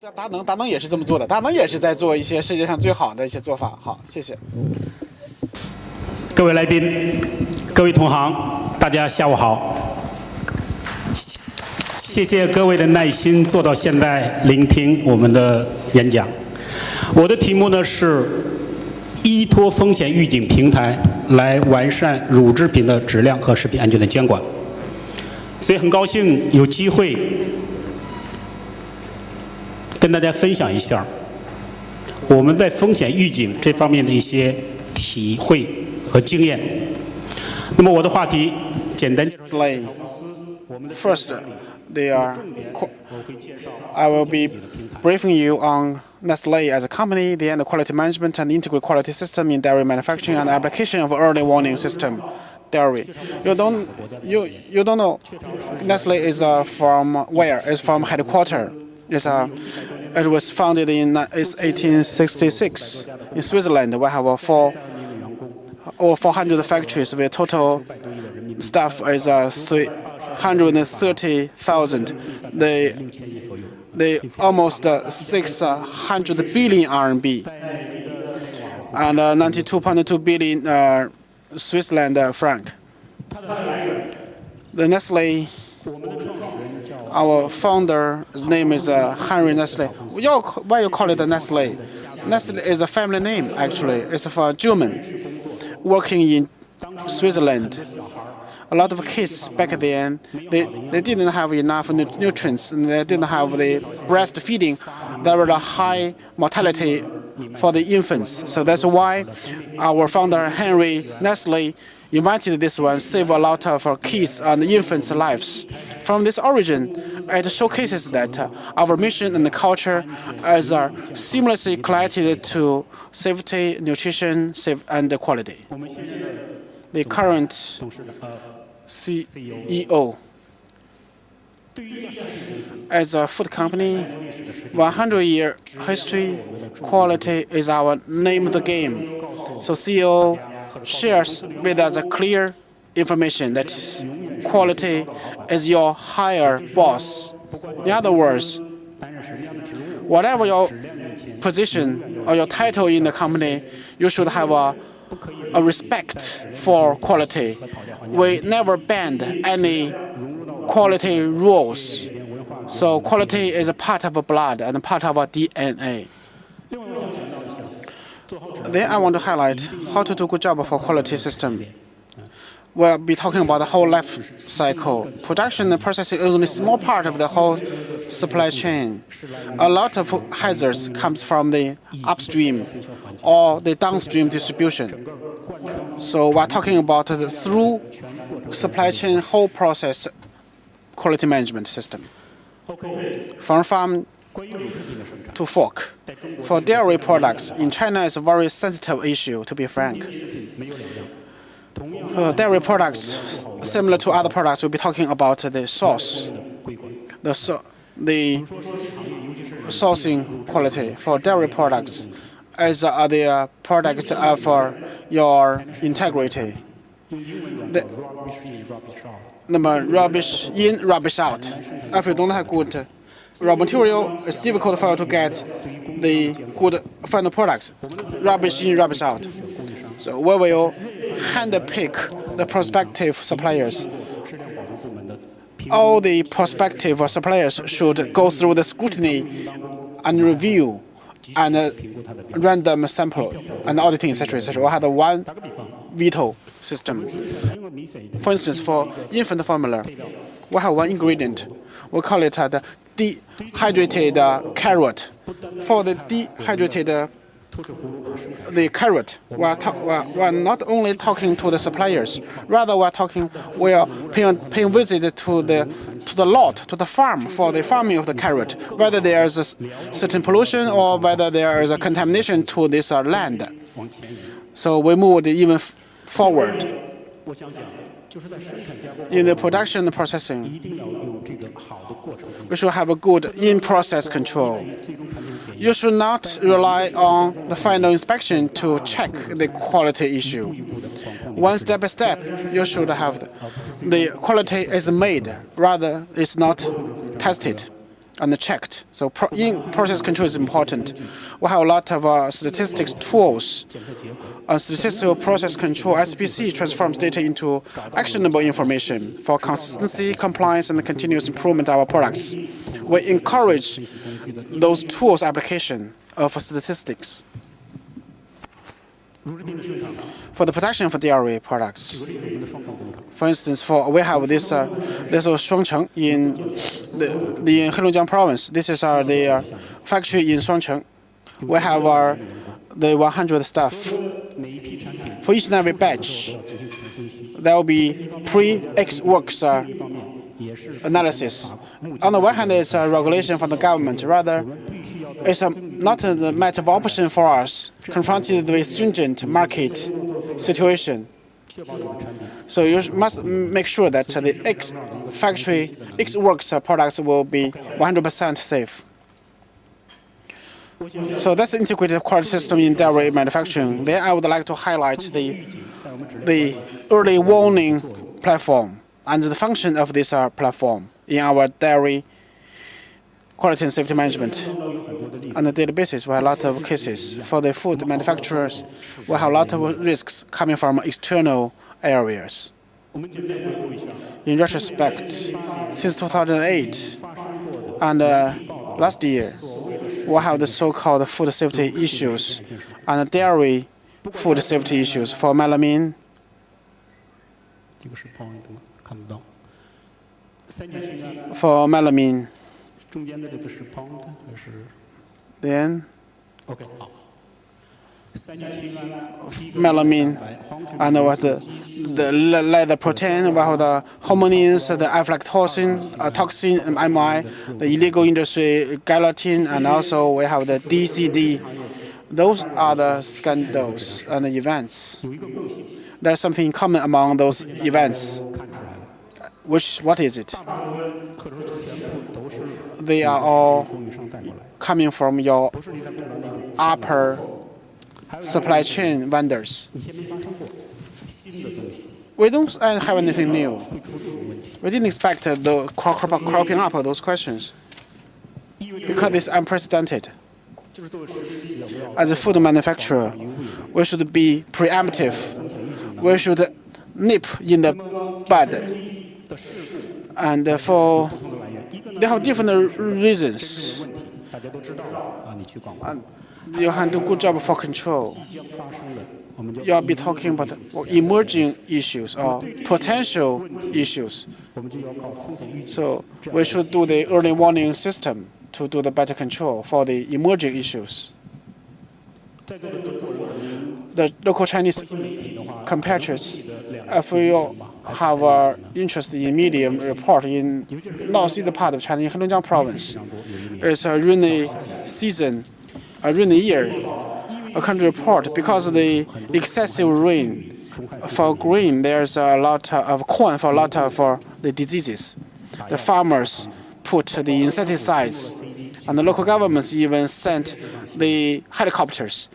达能也是这么做的，达能也是在做一些世界上最好的一些做法。好，谢谢。各位来宾，各位同行，大家下午好。谢谢各位的耐心坐到现在聆听我们的演讲。我的题目呢是依托风险预警平台来完善乳制品的质量和食品安全的监管。所以很高兴有机会跟大家分享一下我们在风险预警这方面的一些体会和经验。那么我的话题简单介绍。First, I will be briefing you on Nestlé as a company, the end quality management and integrated quality system in dairy manufacturing and application of early warning system dairy. You don't know Nestlé is from where? It's from headquarters. It was founded in 1866 in Switzerland. We have over 400 factories with total staff is 330,000. They almost 600 billion RMB and 92.2 billion Switzerland franc. The Nestlé, our founder's name is Henry Nestlé. Why you call it Nestlé? Nestlé is a family name actually. It's for a German working in Switzerland. A lot of kids back then, they didn't have enough nutrients, and they didn't have the breastfeeding. There was a high mortality for the infants. So that's why our founder, Henry Nestlé, invented this one, save a lot of kids and infants' lives. From this origin, it showcases that our mission and culture is seamlessly connected to safety, nutrition, and quality. The current CEO. As a food company, 100-year history, quality is our name of the game. So CEO shares with us a clear information that is quality is your higher boss. In other words, whatever your position or your title in the company, you should have a respect for quality. We never banned any quality rules. So quality is a part of blood and a part of our DNA. Then I want to highlight how to do a good job for quality system. We'll be talking about the whole life cycle. Production and processing is only a small part of the whole supply chain. A lot of hazards comes from the upstream or the downstream distribution. So we're talking about the through supply chain whole process quality management system. From farm to fork. For dairy products, in China, it's a very sensitive issue, to be frank. Dairy products, similar to other products, we'll be talking about the sauce, the sourcing quality for dairy products, as the products for your integrity. Rubbish in, rubbish out. If you don't have good raw material, it's difficult for you to get the good final products. Rubbish in, rubbish out. So we will handpick the prospective suppliers. All the prospective suppliers should go through the scrutiny and review and random sample and auditing, etc., etc. We have one veto system. For instance, for infant formula, we have one ingredient. We call it the dehydrated carrot. For the dehydrated the carrot, we are not only talking to the suppliers, rather we are paying visit to the lot, to the farm for the farming of the carrot, whether there is a certain pollution or whether there is a contamination to this land. So we moved even forward. In the production and processing, we should have a good in-process control. You should not rely on the final inspection to check the quality issue. One step by step, you should have the quality is made, rather it's not tested. and checked. So process control is important. We have a lot of statistics tools. Statistical process control, SPC, transforms data into actionable information for consistency, compliance, and continuous improvement of our products. We encourage those tools application of statistics. For the protection of dairy products, for instance, we have this Shuangcheng in the Heilongjiang province. This is the factory in Shuangcheng. We have the 100 staff. For each and every batch, there will be pre-X works analysis. On the one hand, it's a regulation from the government. Rather, it's not a matter of option for us, confronted with stringent market situation. So you must make sure that the X works products will be 100% safe. So that's the integrated quality system in dairy manufacturing. Then I would like to highlight the early warning platform and the function of this platform in our dairy quality and safety management. On a daily basis, we have a lot of cases. For the food manufacturers, we have a lot of risks coming from external areas. In retrospect, since 2008 and last year, we have the so-called food safety issues and dairy food safety issues for melamine. For melamine, then melamine and what the leather protein, we have the hormones, the aflatoxin, toxin, MI, the illegal industry gelatin, and also we have the DCD. Those are the scandals and the events. There's something in common among those events. What is it? They are all coming from your upper supply chain vendors. We don't have anything new. We didn't expect the cropping up of those questions because it's unprecedented. As a food manufacturer, we should be preemptive. We should nip in the bud. And they have different reasons. And you have to do a good job for control. You'll be talking about emerging issues or potential issues. So we should do the early warning system to do the better control for the emerging issues. The local Chinese compatriots, if you have interest in medium report in northeast part of China, in Heilongjiang province, it's a rainy season, a rainy year. A country report because of the excessive rain. For grain, there's a lot of corn for a lot of the diseases. The farmers put the insecticides, and the local governments even sent the helicopters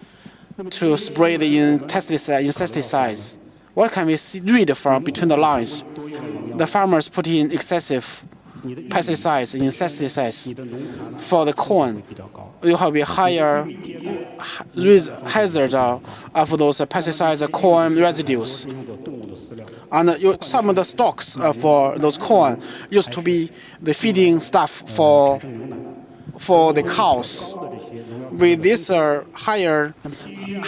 to spray the insecticides. What can we read from between the lines? The farmers put in excessive pesticides, insecticides for the corn. You have a higher hazard of those pesticides, corn residues. And some of the stocks for those corn used to be the feeding stuff for the cows. With this higher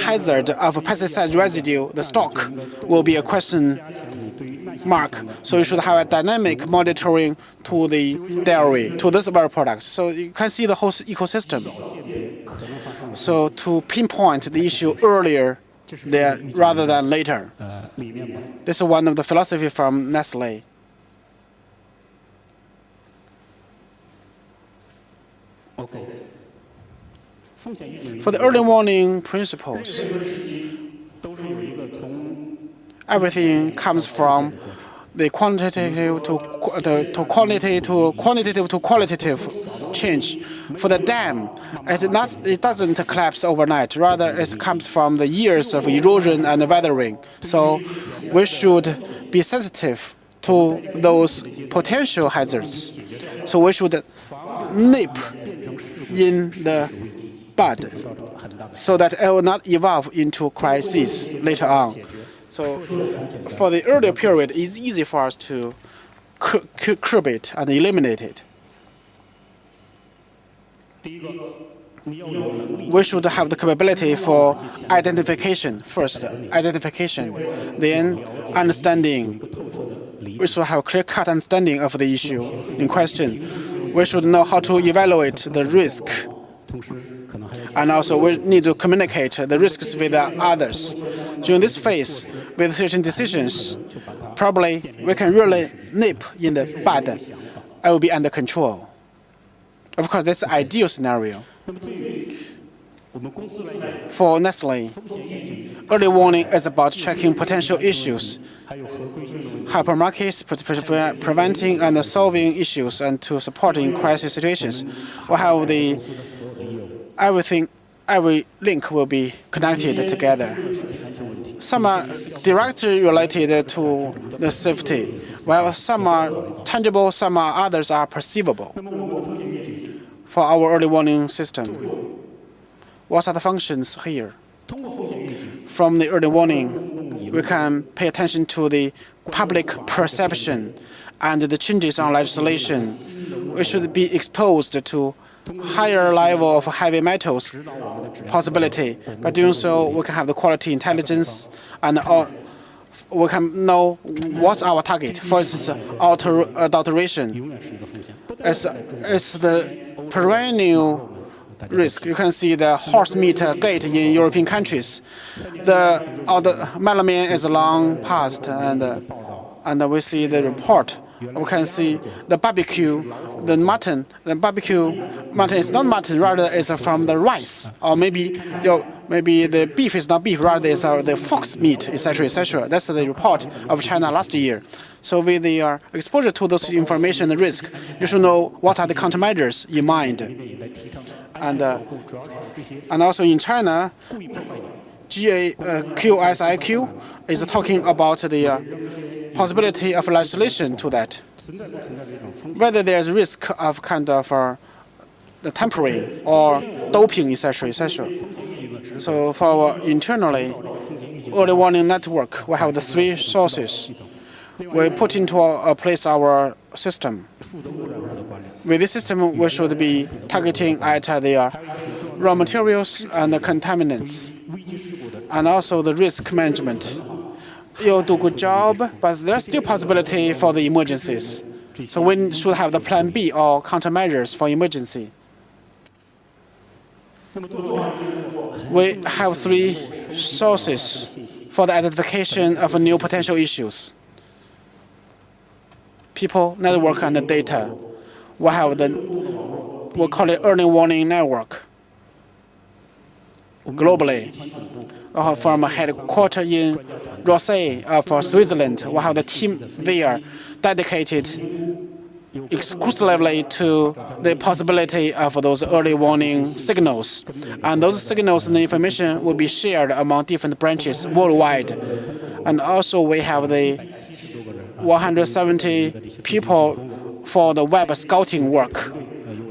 hazard of pesticide residue, the stock will be a question mark. So you should have a dynamic monitoring to the dairy, to this very product. So you can see the whole ecosystem. So to pinpoint the issue earlier there rather than later. This is one of the philosophy from Nestle. For the early warning principles, everything comes from the quantitative to qualitative change. For the dam, it doesn't collapse overnight. Rather, it comes from the years of erosion and weathering. So we should be sensitive to those potential hazards. So we should nip in the bud so that it will not evolve into a crisis later on. So for the earlier period, it's easy for us to curb it and eliminate it. We should have the capability for identification first, identification, then understanding. We should have a clear-cut understanding of the issue in question. We should know how to evaluate the risk. And also, we need to communicate the risks with others. During this phase, with certain decisions, probably we can really nip in the bud. It will be under control. Of course, that's the ideal scenario. For Nestle, early warning is about checking potential issues, hypermarkets, preventing and solving issues, and to supporting crisis situations. We have the everything, every link will be connected together. Some are directly related to the safety, while some are tangible, some are others are perceivable. For our early warning system, what are the functions here? From the early warning, we can pay attention to the public perception and the changes on legislation. We should be exposed to higher level of heavy metals possibility. By doing so, we can have the quality intelligence and we can know what's our target. For instance, adulteration. It's the perennial risk. You can see the horse meat gate in European countries. The melamine is long past, and we see the report. We can see the barbecue, the mutton. The barbecue mutton is not mutton, rather is from the rice, or maybe the beef is not beef, rather is the fox meat, etc., etc. That's the report of China last year. So with the exposure to those information and risk, you should know what are the countermeasures in mind. And also in China, QSIQ is talking about the possibility of legislation to that. Whether there's risk of kind of the tampering or doping, etc., etc. So for our internally early warning network, we have the 3 sources. We put into place our system. With this system, we should be targeting at the raw materials and the contaminants, and also the risk management. You'll do a good job, but there's still possibility for the emergencies. So we should have the plan B or countermeasures for emergency. We have 3 sources for the identification of new potential issues: people, network, and the data. We have we call it early warning network globally. From a headquarters in Roissy for Switzerland, we have the team there dedicated exclusively to the possibility of those early warning signals. And those signals and the information will be shared among different branches worldwide. And also we have the 170 people for the web scouting work.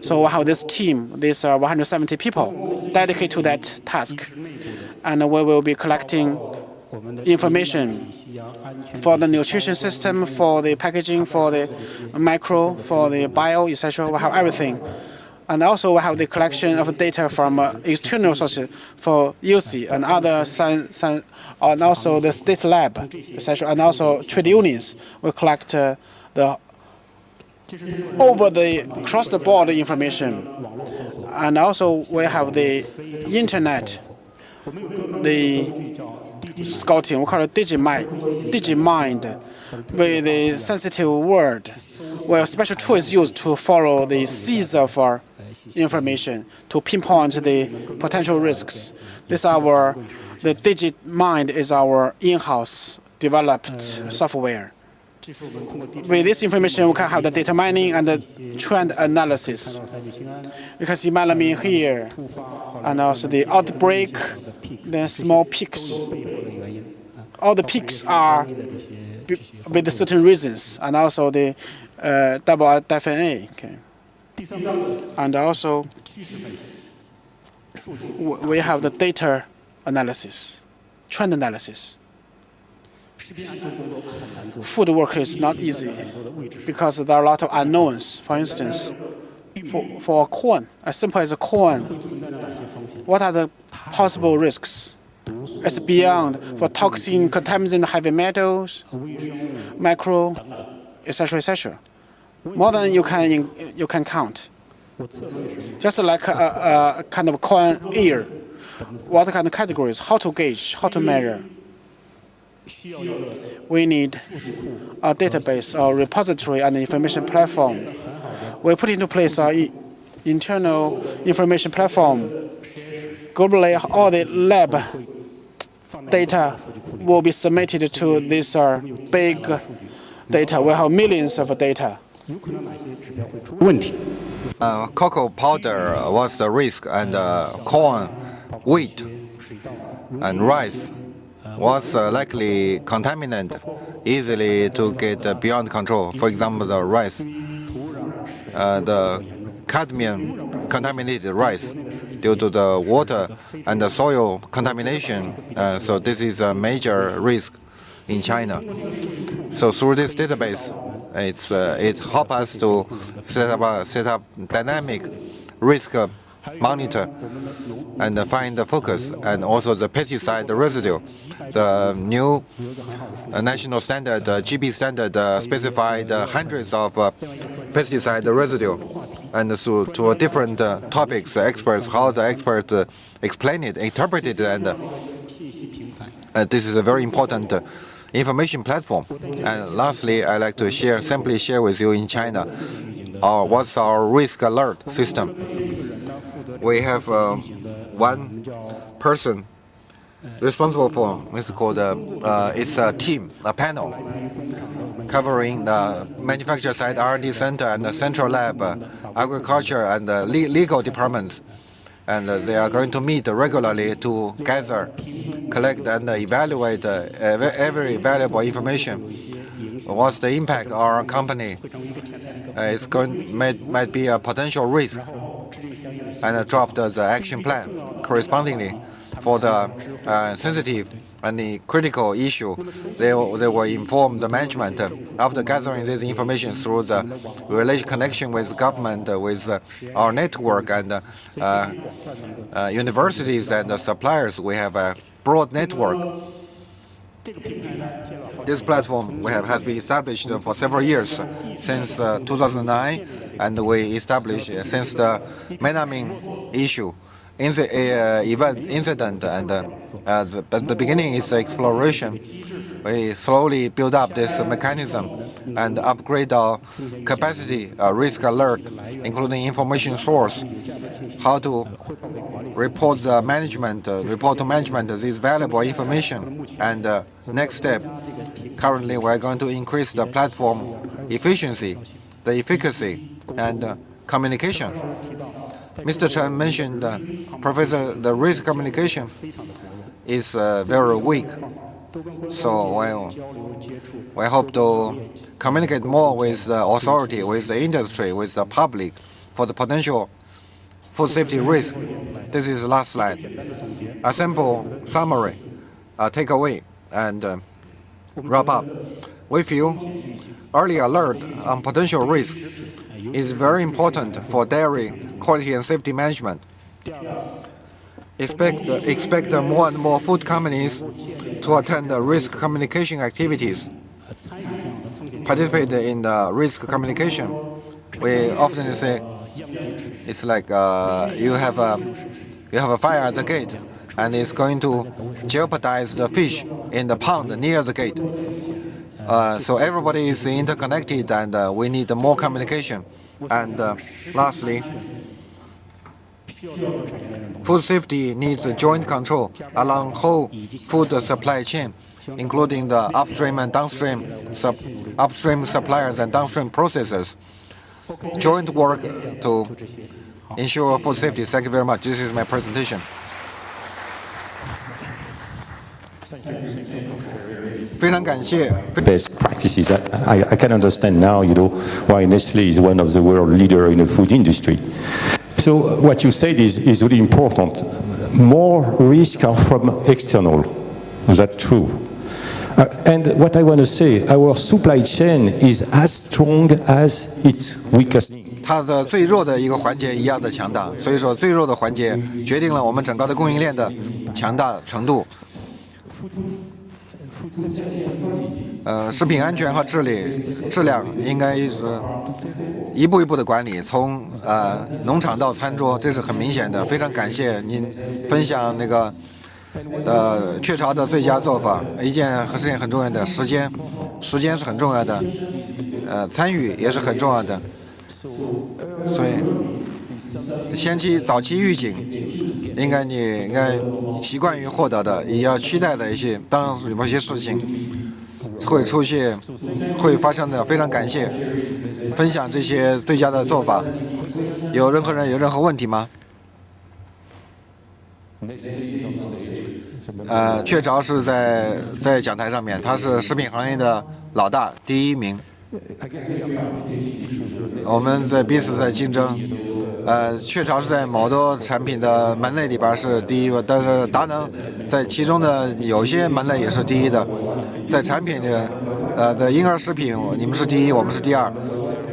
So we have this team, these 170 people dedicated to that task. And we will be collecting information for the nutrition system, for the packaging, for the micro, for the bio, etc. We have everything. And also we have the collection of data from external sources for UC and other and also the state lab, etc. And also trade unions. We collect across the board information. And also we have the internet, the scouting, we call it Digimind, with the sensitive word, where a special tool is used to follow the seeds of our information to pinpoint the potential risks. The Digimind is our in-house developed software. With this information, we can have the data mining and the trend analysis. You can see melamine here, and also the outbreak, the small peaks. All the peaks are with certain reasons, and also the double definitely. Okay. And also, we have the data analysis, trend analysis. Food work is not easy because there are a lot of unknowns. For instance, for corn, as simple as corn, what are the possible risks? It's beyond for toxin, contaminants, heavy metals, micro, etc., etc. More than you can count. Just like a kind of corn ear, what kind of categories, how to gauge, how to measure. We need a database, a repository, and information platform. We put into place our internal information platform. Globally, all the lab data will be submitted to this big data. We have millions of data. Cocoa powder, what's the risk? And corn, wheat, and rice, what's likely contaminant easily to get beyond control? For example, the rice, the cadmium contaminated rice due to the water and the soil contamination. So this is a major risk in China. So through this database, it helps us to set up dynamic risk monitor and find the focus, and also the pesticide residue. The new national standard, GB standard, specified hundreds of pesticide residue, and to different topics, how the experts explain it, interpret it, and this is a very important information platform. And lastly, I'd like to simply share with you in China what's our risk alert system. We have one person responsible for, it's called, it's a team, a panel, covering the manufacturer side R&D center and the central lab, agriculture and the legal departments. And they are going to meet regularly to gather, collect, and evaluate every valuable information. What's the impact on our company? Might be a potential risk, and draft the action plan correspondingly. For the sensitive and the critical issue, they will inform the management after gathering this information through the connection with government, with our network and universities and suppliers. We have a broad network. This platform has been established for several years, since 2009, and we established since the Menaming issue. Incident, and the beginning is exploration. We slowly build up this mechanism and upgrade our capacity, risk alert, including information source, how to report to management this valuable information. And next step, currently we're going to increase the platform efficiency, the efficacy, and communication. Mr. Chen mentioned, Professor, the risk communication is very weak. So we hope to communicate more with the authority, with the industry, with the public for the potential food safety risk. This is the last slide. A simple summary, takeaway, and wrap up. We feel early alert on potential risk is very important for dairy quality and safety management. Expect more and more food companies to attend the risk communication activities, participate in the risk communication. We often say it's like you have a fire at the gate, and it's going to jeopardize the fish in the pond near the gate. So everybody is interconnected, and we need more communication. And lastly, food safety needs a joint control along whole food supply chain, including the upstream and downstream, upstream suppliers and downstream processors. Joint work to ensure food safety. Thank you very much. This is my presentation. 非常感谢。 Best practices. I can understand now, why Nestle is one of the world leader in the food industry. So what you said is really important. More risks are from external. That's true. And what I want to say, our supply chain is as strong as its weakest link. 它的最弱的一个环节一样的强大，所以说最弱的环节决定了我们整个的供应链的强大程度。食品安全和质量应该是一步一步的管理，从农场到餐桌，这是很明显的。非常感谢您分享那个雀巢的最佳做法。一件事情很重要的，时间是很重要的，参与也是很重要的。所以早期预警，你应该习惯于获得的，也要期待的一些，当有某些事情会发生的。非常感谢分享这些最佳的做法。有任何人有任何问题吗？雀巢是在讲台上面，它是食品行业的老大，第一名。我们彼此在竞争。雀巢是在某多产品的门类里边是第一，但是达能在其中的有些门类也是第一的。在产品的在婴儿食品，你们是第一，我们是第二。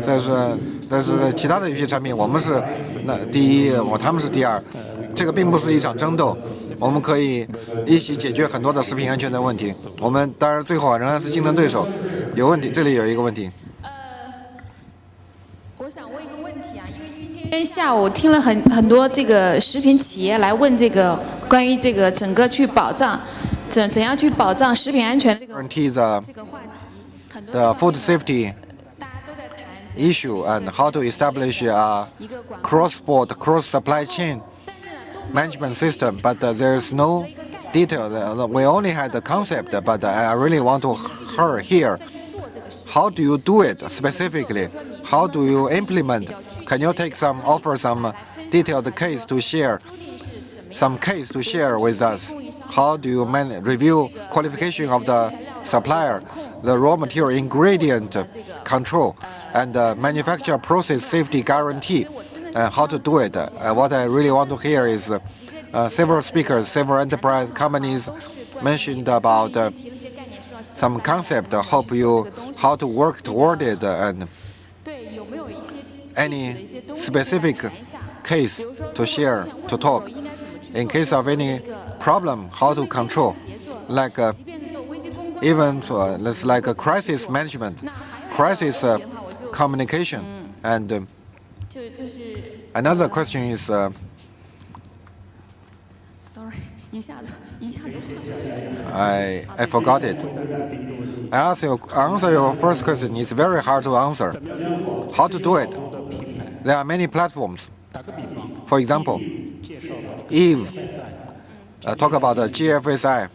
但是在其他的有些产品，我们是第一，他们是第二。这个并不是一场争斗，我们可以一起解决很多的食品安全的问题。我们当然最后仍然是竞争对手。有问题，这里有一个问题。我想问一个问题啊，因为今天下午听了很多这个食品企业来问这个关于这个整个去保障怎样去保障食品安全这个话题，很多 food safety issue and how to establish a cross-border, cross-supply chain management system, but there is no detail. We only had the concept, but I really want to hear how do you do it specifically? How do you implement? Can you offer some detailed case to share? Some case to share with us. How do you review qualification of the supplier, the raw material ingredient control, and manufacture process safety guarantee? How to do it? What I really want to hear is several speakers, several enterprise companies mentioned about some concept. Hope you how to work toward it and any specific case to share, to talk. In case of any problem, how to control, like even it's like a crisis management, crisis communication, and another question is. Sorry, I forgot it. I answer your first question. It's very hard to answer. How to do it? There are many platforms. For example, Eve talk about the GFSI,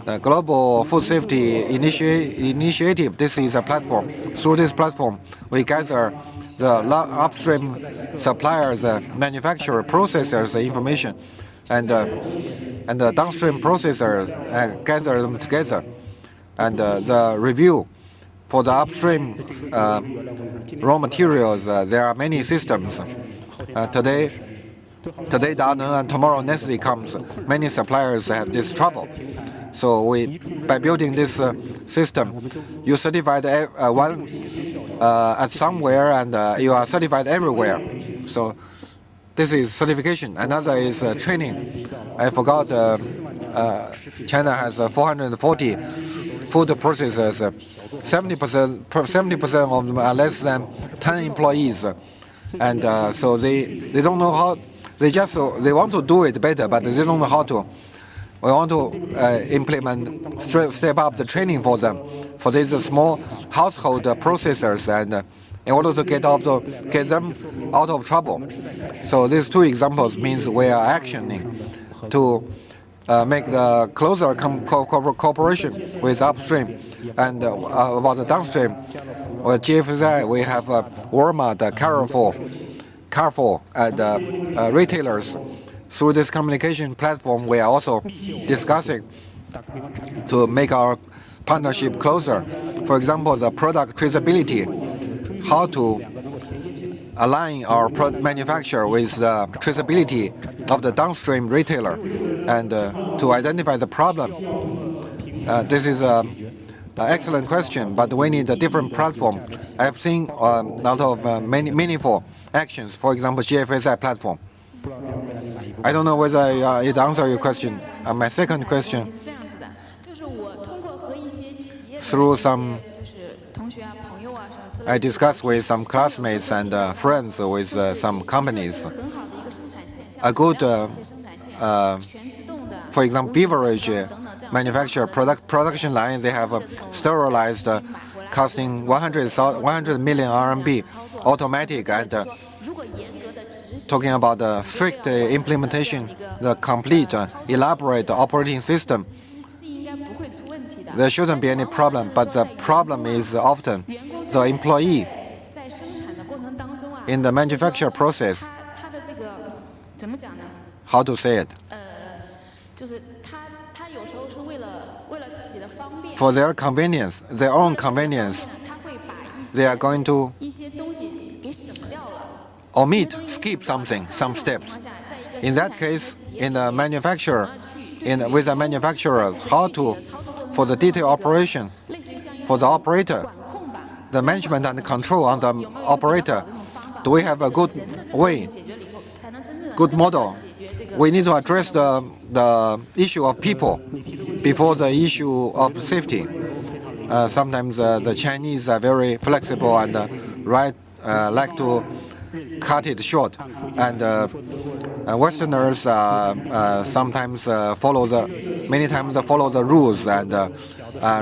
the Global Food Safety Initiative. This is a platform. Through this platform, we gather the upstream suppliers, manufacturer, processors information, and the downstream processors gather them together, and the review for the upstream raw materials. There are many systems. Today Danone and tomorrow Nestle comes. Many suppliers have this trouble. So by building this system, you certified one at somewhere, and you are certified everywhere. So this is certification. Another is training. I forgot. China has 440 food processors. 70% of them are less than 10 employees, and so they don't know how. They want to do it better, but they don't know how to. We want to implement, step up the training for them, for these small household processors, and in order to get them out of trouble. So these two examples means we are actioning to make the closer cooperation with upstream, and about the downstream. With GFSI, we have Walmart, Carrefour, and retailers. Through this communication platform, we are also discussing to make our partnership closer. For example, the product traceability, how to align our manufacturer with the traceability of the downstream retailer and to identify the problem. This is an excellent question, but we need a different platform. I have seen a lot of many meaningful actions, for example, GFSI platform. I don't know whether it answers your question. My second question, through some, I discussed with some classmates and friends with some companies. A good, for example, beverage manufacturer production line, they have sterilized, costing 100 million RMB, automatic, and talking about the strict implementation, the complete, elaborate operating system. There shouldn't be any problem, but the problem is often the employee in the manufacture process. How to say it? For their convenience, their own convenience, they are going to omit, skip something, some steps. In that case, in the manufacturer, with the manufacturers, how to, for the detailed operation, for the operator, the management and the control on the operator, do we have a good way, good model? We need to address the issue of people before the issue of safety. Sometimes the Chinese are very flexible and like to cut it short, and Westerners sometimes follow the rules and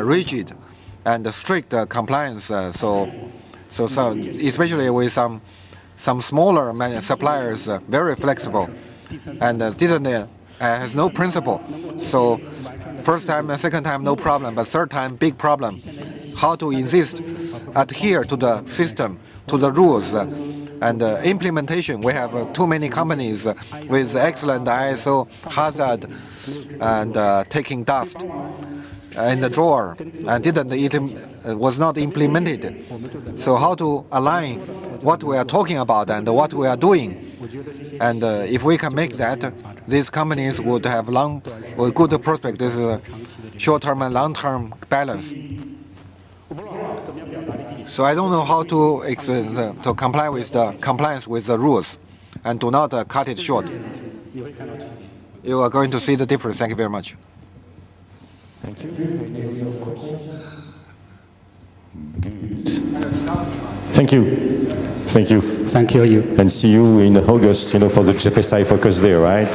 rigid and strict compliance. So especially with some smaller suppliers, very flexible and has no principle. So first time and second time no problem, but third time big problem. How to insist, adhere to the system, to the rules. And implementation, we have too many companies with excellent ISO hazard and taking dust in the drawer and was not implemented. So how to align what we are talking about and what we are doing? And if we can make that, these companies would have good prospect. This is a short-term and long-term balance. So I don't know how to comply with the compliance with the rules, and do not cut it short. You are going to see the difference. Thank you very much. Thank you. Any other questions? Good. Thank you. Thank you. Thank you. And see you in August, for the GFSI Focus Day, right?